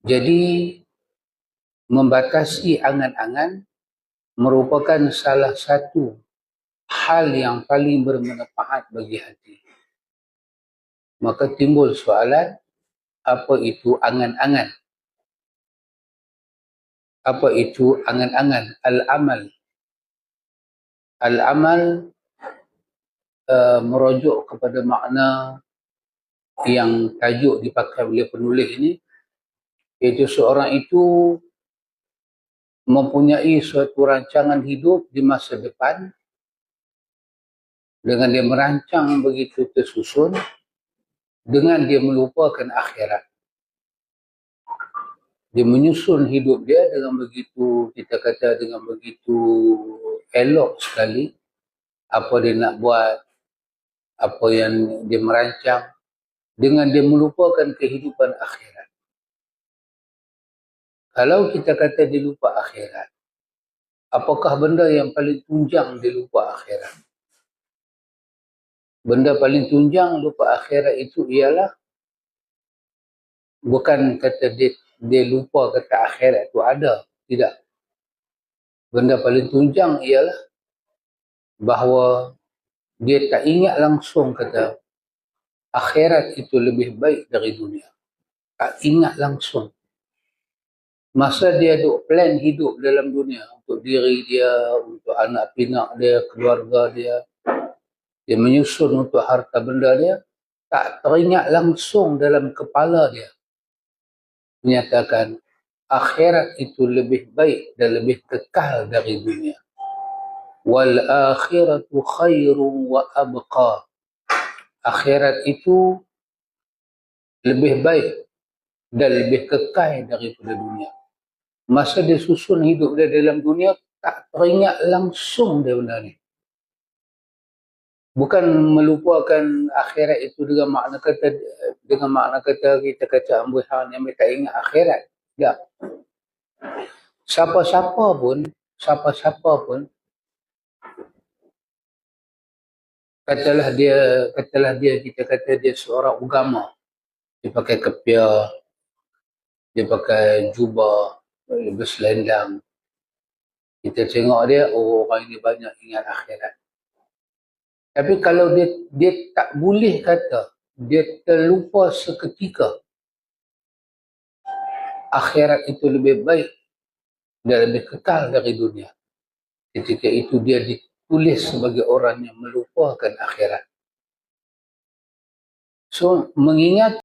Jadi, membatasi angan-angan merupakan salah satu hal yang paling bermanfaat bagi hati. Maka timbul soalan, apa itu angan-angan? Apa itu angan-angan? Al-amal. Al-amal merujuk kepada makna yang tajuk dipakai oleh penulis ini, iaitu seorang itu mempunyai suatu rancangan hidup di masa depan. Dengan dia merancang begitu tersusun, dengan dia melupakan akhirat. Dia menyusun hidup dia dengan begitu, kita kata dengan begitu elok sekali. Apa dia nak buat, apa yang dia merancang, dengan dia melupakan kehidupan akhirat. Kalau kita kata dia lupa akhirat, apakah benda yang paling tunjang dia lupa akhirat? Benda paling tunjang lupa akhirat itu ialah bukan kata dia lupa kata akhirat itu ada. Tidak. Benda paling tunjang ialah bahawa dia tak ingat langsung kata akhirat itu lebih baik dari dunia. Tak ingat langsung. Masa dia duk plan hidup dalam dunia untuk diri dia, untuk anak pinak dia, keluarga dia, dia menyusun untuk harta benda dia, tak teringat langsung dalam kepala dia menyatakan akhirat itu lebih baik dan lebih kekal dari dunia. Wal akhiratu khairun wa abqa. Akhirat itu lebih baik dan lebih kekal daripada dunia. Masa dia susun hidup dia dalam dunia, tak teringat langsung dia benda ni. Bukan melupakan akhirat itu dengan makna kata kita kata ambuhan yang tak ingat akhirat. Tak. Siapa-siapa pun katalah dia kita kata dia seorang agama. Dia pakai kepiah, dia pakai jubah, berselendang. Kita tengok dia, oh orang ini banyak ingat akhirat. Tapi kalau dia tak boleh kata, dia terlupa seketika akhirat itu lebih baik dan lebih kekal dari dunia. Ketika itu dia ditulis sebagai orang yang melupakan akhirat. So, mengingat